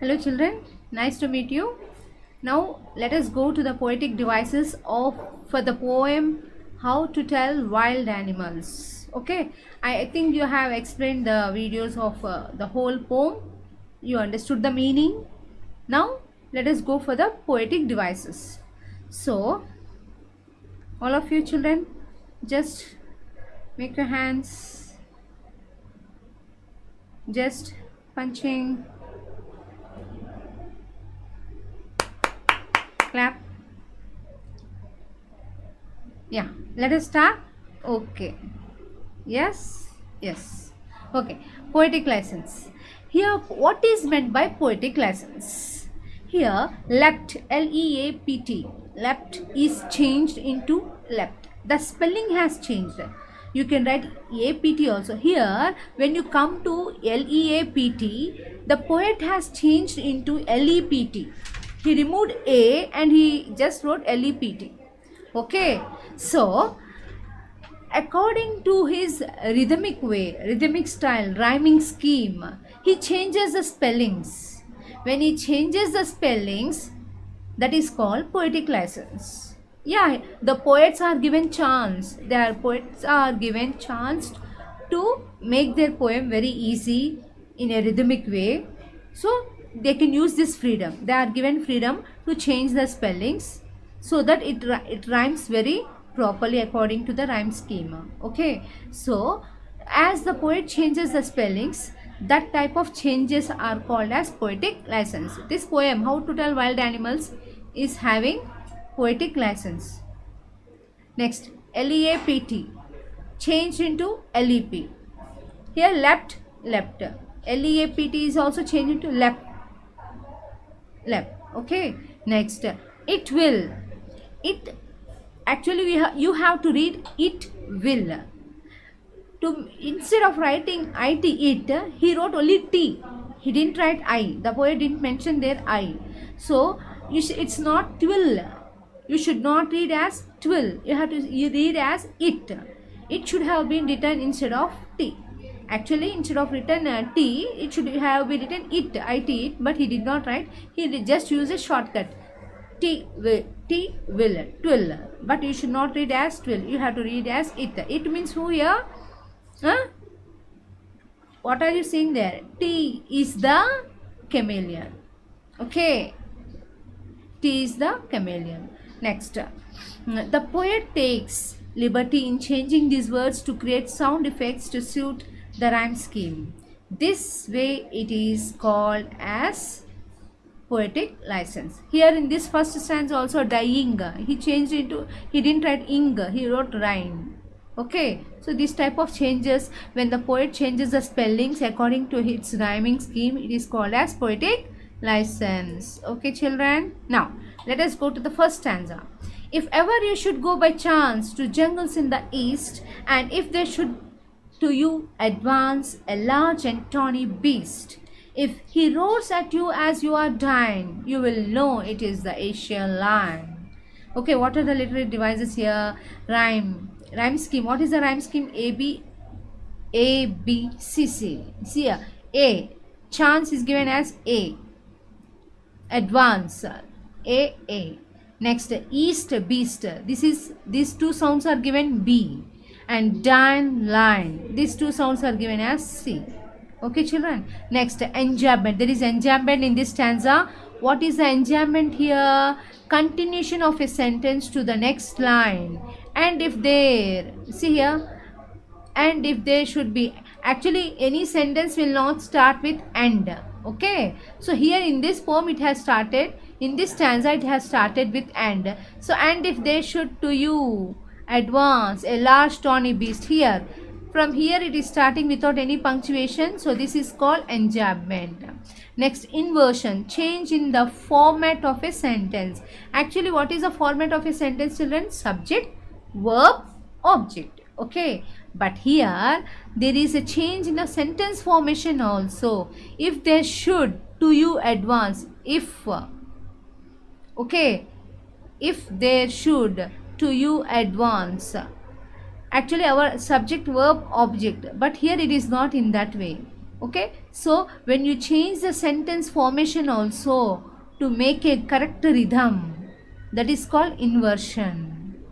Hello children, nice to meet you. Now let us go to the poetic devices of for the poem How to Tell Wild Animals. Okay, I think you have explained the videos of the whole poem. You understood the meaning. Now let us go for the poetic devices. So all of you children, just make your hands, just punching, clap. Yeah, let us start. Okay, yes, okay. Poetic license. Here what is meant by poetic license? Here leapt, leapt, leapt is changed into leapt. The spelling has changed. You can write apt also. Here when you come to leapt, the poet has changed into lept. He removed a and he just wrote lept. Okay, so according to his rhythmic way, rhythmic style, rhyming scheme, he changes the spellings. When he changes the spellings, that is called poetic license. Yeah, the poets are given chance. Their poets are given chance to make their poem very easy in a rhythmic way. So they can use this freedom. They are given freedom to change the spellings so that it rhymes very properly according to the rhyme schema. Okay, so as the poet changes the spellings, that type of changes are called as poetic license. This poem How to Tell Wild Animals is having poetic license. Next, leapt changed into lep. Here leapt, leapt. Leapt is also changed into leapt, leapt. Okay, next, it will. It actually you have to read it will. To instead of writing it, he wrote only t. He didn't write I. The poet didn't mention there I. So it's not twill. You should not read as twill. You read as it. It should have been written instead of t. Actually, instead of written t, it should have been written it, but he did not write. He just used a shortcut. T will, twill. But you should not read as twill. You have to read as it. It means who here? Huh? What are you seeing there? T is the chameleon. Okay. T is the chameleon. Next, the poet takes liberty in changing these words to create sound effects to suit the rhyme scheme. This way it is called as poetic license. Here in this first stanza also dying. He changed into, he didn't write ing, he wrote rhyme. Okay, so this type of changes, when the poet changes the spellings according to its rhyming scheme, it is called as poetic license. Okay children, now let us go to the first stanza. If ever you should go by chance to jungles in the east, and if there should to you advance a large and tawny beast, if he roars at you as you are dying, you will know it is the Asian lion. Okay, what are the literary devices here? Rhyme scheme. What is the rhyme scheme? A B C C. See here, A, chance is given as A, advance A. Next, east, beast. These two sounds are given B, and dying line. These two sounds are given as C. Okay children, next, enjambment. There is enjambment in this stanza. What is the enjambment here? Continuation of a sentence to the next line. And if there, see here, and if there should be, actually any sentence will not start with and. Okay, so here in this poem it has started, in this stanza it has started with and. So and if they should to you advance a large tawny beast, here from here it is starting without any punctuation, so this is called enjambment. Next, inversion, change in the format of a sentence. Actually, what is the format of a sentence children? Subject, verb, object. Okay, but here there is a change in the sentence formation also. If there should to you advance, if, okay, if there should to you advance, actually our subject, verb, object, but here it is not in that way. Okay, so when you change the sentence formation also to make a correct rhythm, that is called inversion.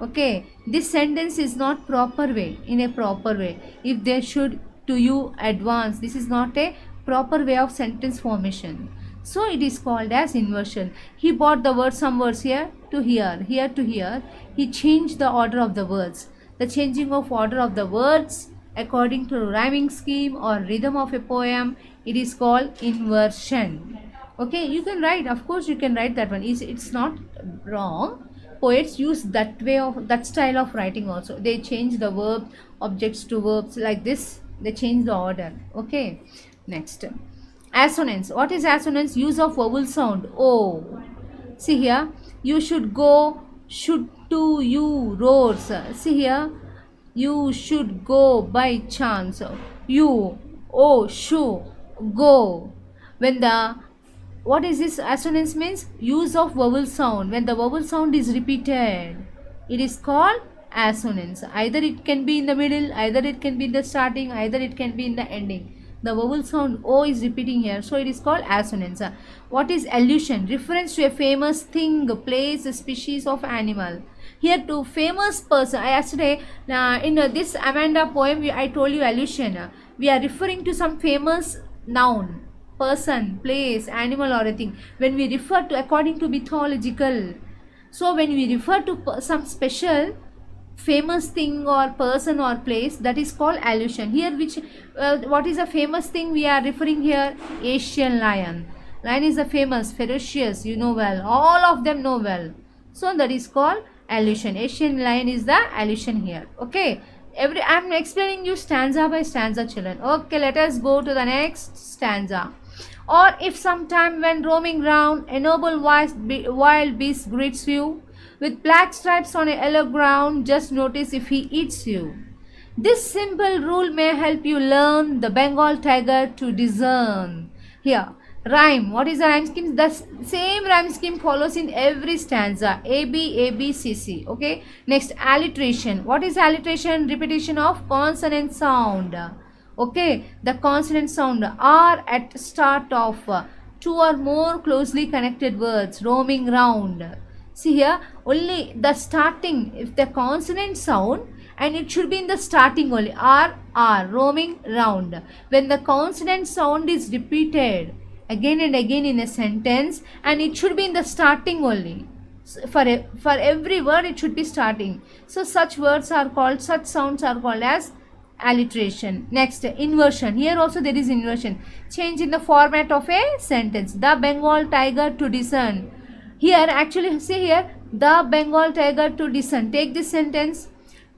Okay, this sentence is not proper way, in a proper way. If they should to you advance, this is not a proper way of sentence formation. So it is called as inversion. He brought the word, some words here to here, here to here. He changed the order of the words. The changing of order of the words according to rhyming scheme or rhythm of a poem, it is called inversion. Okay, you can write, of course you can write that one. It's not wrong. Poets use that way of, that style of writing also. They change the verb objects to verbs like this. They change the order. Okay, next, assonance. What is assonance? Use of vowel sound. Oh, see here, you should go, should to you roars. See here, you should go by chance. You, oh, shoo, go. When the, what is this assonance means? Use of vowel sound. When the vowel sound is repeated, it is called assonance. Either it can be in the middle, either it can be in the starting, either it can be in the ending. The vowel sound O is repeating here, so it is called assonance. What is allusion? Reference to a famous thing, place, species of animal. Here to famous person. Yesterday in this Amanda poem, I told you allusion. We are referring to some famous noun, person, place, animal or a thing. When we refer to according to mythological, so when we refer to some special famous thing or person or place, that is called allusion. Here which what is a famous thing we are referring here? Asian lion. Lion is a famous, ferocious, you know well, all of them know well, so that is called allusion. Asian lion is the allusion here. Okay, I am explaining you stanza by stanza, children. Okay, let us go to the next stanza. Or if sometime when roaming round, a noble wild beast greets you with black stripes on a yellow ground, just notice if he eats you. This simple rule may help you learn the Bengal tiger to discern. Here, rhyme. What is the rhyme scheme? The same rhyme scheme follows in every stanza. A, B, A, B, C, C. Okay. Next, alliteration. What is alliteration? Repetition of consonant sound. Okay. The consonant sound are at start of two or more closely connected words. Roaming round. See here, only the starting, if the consonant sound, and it should be in the starting only, R, roaming round. When the consonant sound is repeated again and again in a sentence, and it should be in the starting only. So for every word it should be starting. So such words are called, such sounds are called as alliteration. Next, inversion. Here also there is inversion. Change in the format of a sentence. The Bengal tiger to discern. Here actually, see here, the Bengal tiger to discern. Take this sentence.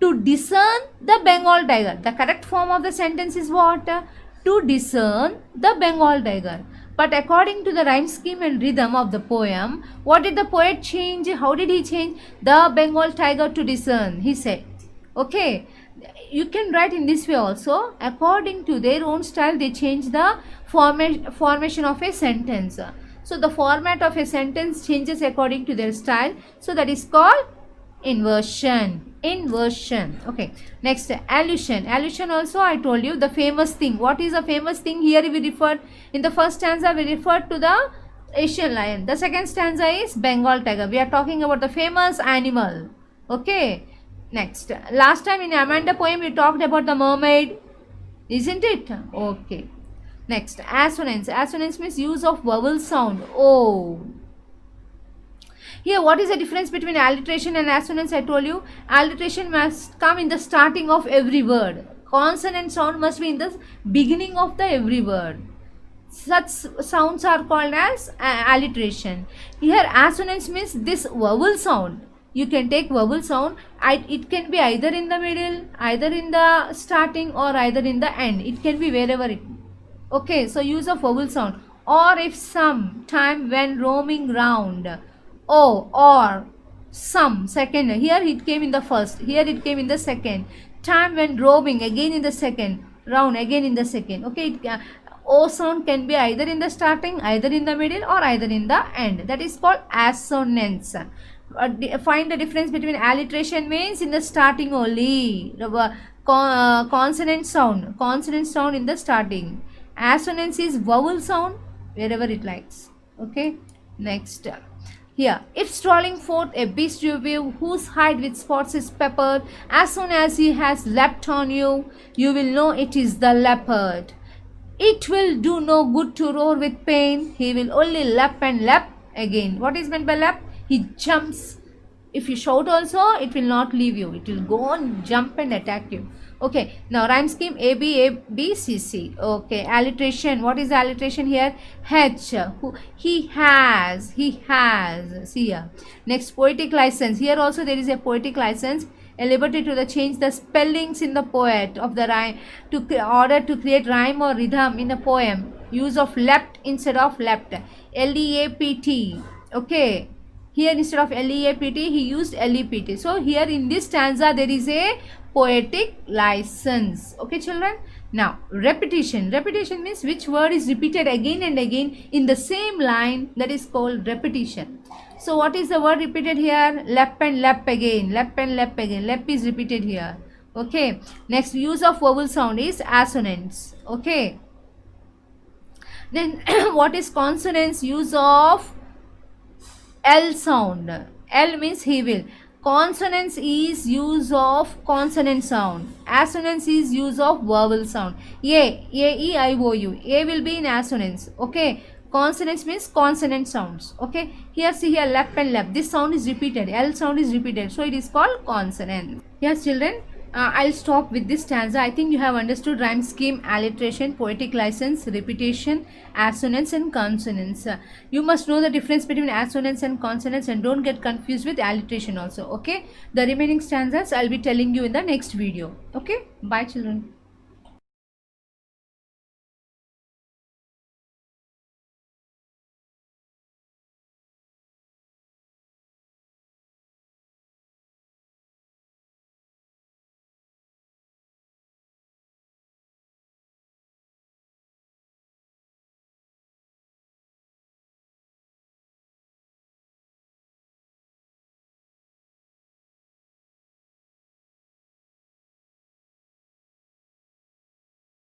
To discern the Bengal tiger. The correct form of the sentence is what? To discern the Bengal tiger. But according to the rhyme scheme and rhythm of the poem, what did the poet change? How did he change? The Bengal tiger to discern, he said. Okay. You can write in this way also. According to their own style, they change the formation of a sentence. So the format of a sentence changes according to their style. So that is called inversion. Inversion. Okay. Next, allusion. Allusion also I told you, the famous thing. What is a famous thing? Here we referred, in the first stanza we referred to the Asian lion. The second stanza is Bengal tiger. We are talking about the famous animal. Okay. Next, last time in Amanda poem we talked about the mermaid, isn't it? Okay. Next, assonance. Assonance means use of vowel sound. Oh. Here, what is the difference between alliteration and assonance? I told you, alliteration must come in the starting of every word. Consonant sound must be in the beginning of the every word. Such sounds are called as alliteration. Here, assonance means this vowel sound. You can take vowel sound. It can be either in the middle, either in the starting, or either in the end. It can be wherever it. Okay, so use of vowel sound. Or if some time when roaming round. Oh, or some, second. Here it came in the first. Here it came in the second. Time when roaming, again in the second. Round, again in the second. Okay, O sound can be either in the starting, either in the middle, or either in the end. That is called assonance. Find the difference between alliteration means in the starting only. Consonant sound in the starting. Assonance is vowel sound wherever it likes. Okay, next. Here, if strolling forth a beast you view, whose hide with spots is peppered, as soon as he has leapt on you, you will know it is the leopard. It will do no good to roar with pain, he will only lap and lap again. What is meant by lap? He jumps. If you shout also, it will not leave you. It will go on, jump and attack you. Okay, now rhyme scheme A, B, A, B, C, C. Okay, alliteration. What is alliteration here? H. Who, he has. See here. Next, poetic license. Here also there is a poetic license. A liberty to change the spellings in the poet of the rhyme to order to create rhyme or rhythm in a poem. Use of leapt instead of leapt. L-E-A-P-T. Okay. Here instead of L-E-A-P-T, he used L-E-P-T. So here in this stanza there is a poetic license. Okay children. Now repetition. Repetition means which word is repeated again and again in the same line, that is called repetition. So what is the word repeated here? Lap and lap again. Lap and lap again. Lap is repeated here. Okay. Next, use of vowel sound is assonance. Okay. Then what is consonants? Use of L sound. L means he will. Consonants is use of consonant sound. Assonance is use of vowel sound. A, E, I, O, U. A will be in assonance. Okay. Consonants means consonant sounds. Okay. Here see here lap and lap. This sound is repeated. L sound is repeated. So it is called consonant. Yes children. I'll stop with this stanza. I think you have understood rhyme scheme, alliteration, poetic license, repetition, assonance and consonants. You must know the difference between assonance and consonants and don't get confused with alliteration also. Okay. The remaining stanzas I'll be telling you in the next video. Okay. Bye children.